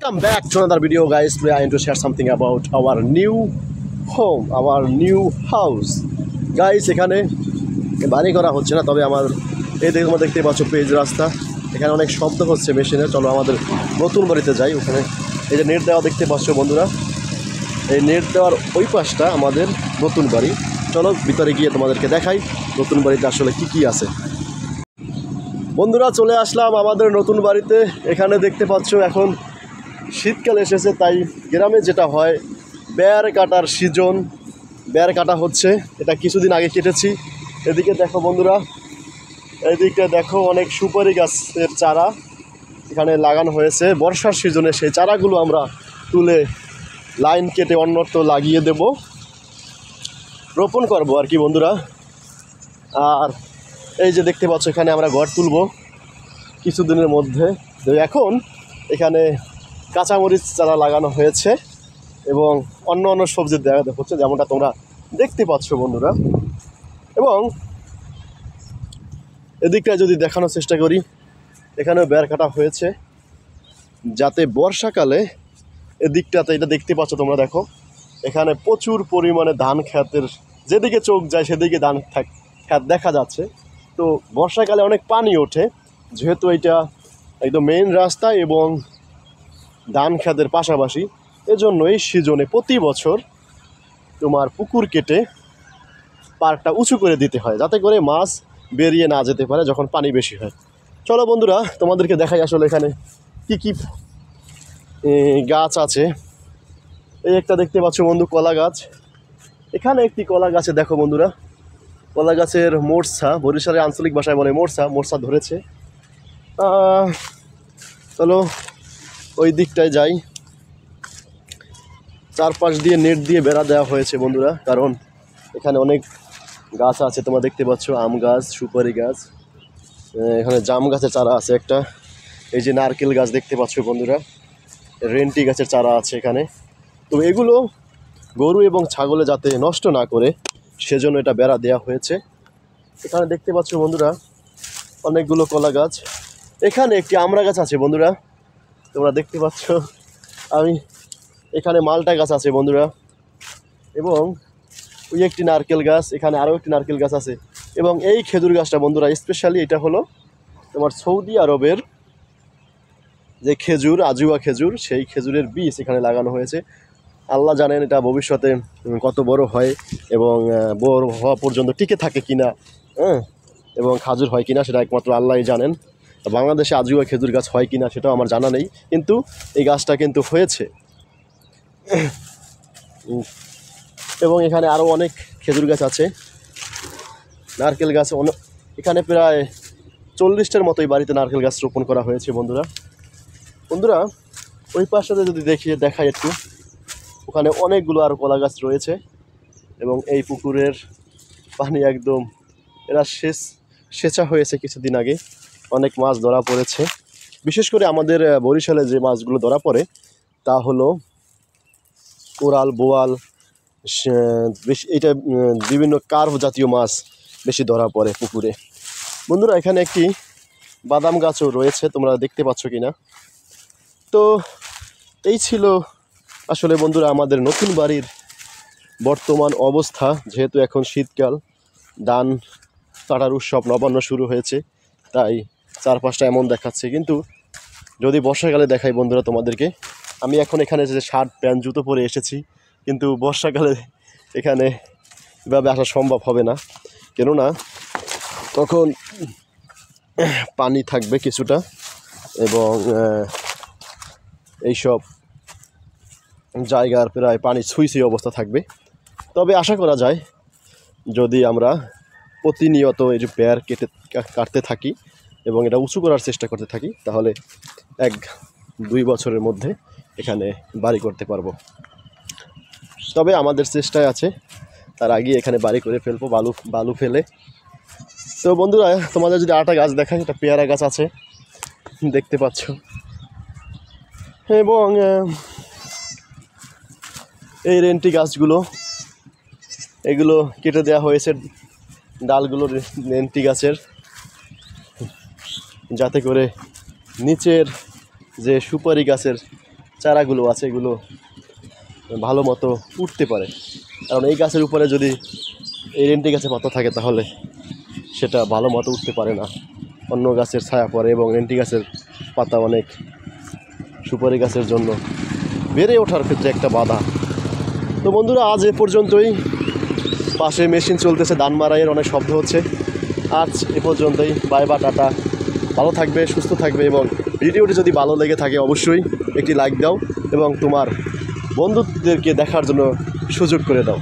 Welcome back to another video, guys. Today I want to share something about our new home, our new house. Guys, এখানে বাড়ি করা হচ্ছে না, তবে আমার এই দিকে তোমরা দেখতে পাচ্ছ পেজ রাস্তা, এখানে অনেক শব্দ হচ্ছে মেশিনে। চলো আমাদের নতুন বাড়িতে যাই। ওখানে এই যে নেট দেওয়া দেখতে পাচ্ছ বন্ধুরা, এই নেট দেওয়ার ওই পাশটা আমাদের নতুন বাড়ি। চলো ভিতরে গিয়ে তোমাদেরকে দেখাই নতুন বাড়িতে আসলে কি কি আছে। বন্ধুরা, চলে আসলাম আমাদের নতুন বাড়িতে। এখানে দেখতে পাচ্ছ এখন শীতকাল এসেছে, তাই গ্রামে যেটা হয় বেয়ার কাটার সিজন, বেয়ার কাটা হচ্ছে। এটা কিছুদিন আগে কেটেছি। এদিকে দেখো বন্ধুরা, এদিকে দেখো অনেক সুপারি গাছের চারা এখানে লাগানো হয়েছে। বর্ষার সিজনে সেই চারাগুলো আমরা তুলে লাইন কেটে অন্যত্র লাগিয়ে দেব, রোপণ করবো আর কি বন্ধুরা। আর এই যে দেখতে পাচ্ছ এখানে আমরা ঘর তুলব কিছুদিনের মধ্যে। এখন এখানে কাঁচামরিচ চারা লাগানো হয়েছে এবং অন্য অন্য সবজি দেখা হচ্ছে, যেমনটা তোমরা দেখতে পাচ্ছ বন্ধুরা। এবং এদিকটা যদি দেখানোর চেষ্টা করি, এখানেও বেড় কাটা হয়েছে যাতে বর্ষাকালে এদিকটাতে, এটা দেখতে পাচ্ছ তোমরা, দেখো এখানে প্রচুর পরিমাণে ধান ক্ষেতের, যেদিকে চোখ যায় সেদিকে ধান ক্ষেত দেখা যাচ্ছে। তো বর্ষাকালে অনেক পানি ওঠে, যেহেতু এটা একদম মেইন রাস্তা এবং ধান ক্ষেতের পাশাপাশি, এজন্য এই সিজনে প্রতি বছর তোমার পুকুর কেটে পাড়টা উঁচু করে দিতে হয়, যাতে করে মাছ বেরিয়ে না যেতে পারে যখন পানি বেশি হয়। চলো বন্ধুরা তোমাদেরকে দেখাই আসলে এখানে কি কি গাছ আছে। এই একটা দেখতে পাচ্ছ বন্ধু, কলা গাছ। এখানে একটি কলা গাছে দেখো বন্ধুরা, কলা গাছের মোরসা, বরিশালের আঞ্চলিক ভাষায় বলে মোরসা, মোরসা ধরেছে। চলো ওই দিকটায় যাই। চারপাশ দিয়ে নেট দিয়ে বেড়া দেওয়া হয়েছে বন্ধুরা, কারণ এখানে অনেক গাছ আছে। তোমরা দেখতে পাচ্ছ আম গাছ, সুপারি গাছ, এখানে জাম গাছের চারা আছে একটা। এই যে নারকেল গাছ দেখতে পাচ্ছ বন্ধুরা, রেন্টি গাছের চারা আছে এখানে। তো এগুলো গরু এবং ছাগলে যাতে নষ্ট না করে সেজন্য এটা বেড়া দেওয়া হয়েছে। এখানে দেখতে পাচ্ছ বন্ধুরা অনেকগুলো কলা গাছ। এখানে একটি আমড়া গাছ আছে বন্ধুরা, তোমরা দেখতে পাচ্ছ। আমি এখানে মালটা গাছ আছে বন্ধুরা, এবং ওই একটি নারকেল গাছ, এখানে আরও একটি নারকেল গাছ আছে। এবং এই খেজুর গাছটা বন্ধুরা স্পেশালি এটা হলো তোমার সৌদি আরবের যে খেজুর, আজুয়া খেজুর, সেই খেজুরের বীজ এখানে লাগানো হয়েছে। আল্লাহ জানেন এটা ভবিষ্যতে কত বড় হয় এবং বড় হওয়া পর্যন্ত টিকে থাকে কিনা, এবং খাজুর হয় কিনা সেটা একমাত্র আল্লাহই জানেন। বাংলাদেশে আজুয়া খেজুর গাছ হয় কিনা সেটাও আমার জানা নেই, কিন্তু এই গাছটা কিন্তু হয়েছে। এবং এখানে আরও অনেক খেজুর গাছ আছে, নারকেল গাছ এখানে প্রায় 40টার মতো এই বাড়িতে নারকেল গাছ রোপণ করা হয়েছে বন্ধুরা। বন্ধুরা ওই পাশটাতে যদি দেখাই একটু, ওখানে অনেকগুলো আরও কলা গাছ রয়েছে এবং এই পুকুরের পানি একদম এরা সেচা হয়েছে কিছুদিন আগে। অনেক মাছ ধরা পড়েছে, বিশেষ করে আমাদের বরিশালে যে মাছগুলো ধরা পড়ে তা হলো কোরাল, বোয়াল, বেশি এটা বিভিন্ন কার্ভ জাতীয় মাছ বেশি ধরা পড়ে পুকুরে। বন্ধুরা এখানে একটি বাদাম গাছও রয়েছে, তোমরা দেখতে পাচ্ছ কিনা। তো এই ছিল আসলে বন্ধুরা আমাদের নতুন বাড়ির বর্তমান অবস্থা। যেহেতু এখন শীতকাল, ধান কাটার উৎসব, নবান্ন শুরু হয়েছে, তাই চারপাশটা এমন দেখাচ্ছে। কিন্তু যদি বর্ষাকালে দেখাই বন্ধুরা তোমাদেরকে, আমি এখন এখানে যে শার্ট প্যান্ট জুতো পরে এসেছি, কিন্তু বর্ষাকালে এখানে এভাবে আসা সম্ভব হবে না, কেননা তখন পানি থাকবে কিছুটা এবং এইসব জায়গার প্রায় পানি ছুঁই অবস্থা থাকবে। তবে আশা করা যায় যদি আমরা প্রতিনিয়ত এই যে বেড় কাটতে থাকি এবং এটা উঁচু করার চেষ্টা করতে থাকি, তাহলে 1-2 বছরের মধ্যে এখানে বাড়ি করতে পারবো। তবে আমাদের চেষ্টায় আছে, তার আগে এখানে বাড়ি করে ফেলবো বালু ফেলে। তো বন্ধুরা তোমাদের যদি আরেকটা গাছ দেখাই, একটা পেয়ারা গাছ আছে দেখতে পাচ্ছ, এবং এই রেন্টি গাছগুলো এগুলো কেটে দেওয়া হয়েছে ডালগুলো রেন্টি গাছের, যাতে করে নিচের যে সুপারি গাছের চারাগুলো আছে এগুলো ভালো মতো উঠতে পারে, কারণ এই গাছের উপরে যদি এই রেন্টি গাছের পাতা থাকে তাহলে সেটা ভালো মতো উঠতে পারে না, অন্য গাছের ছায়া পড়ে এবং রেন্টি গাছের পাতা অনেক সুপারি গাছের জন্য বেড়ে ওঠার ক্ষেত্রে একটা বাধা। তো বন্ধুরা আজ এ পর্যন্তই। পাশে মেশিন চলতেছে, ধান মারাইয়ের অনেক শব্দ হচ্ছে। আজ এ পর্যন্তই, বাই বা টাটা। ভালো থাকবে, সুস্থ থাকবে এবং ভিডিওটি যদি ভালো লেগে থাকে অবশ্যই একটি লাইক দাও এবং তোমার বন্ধুদেরকে দেখার জন্য সুযোগ করে দাও।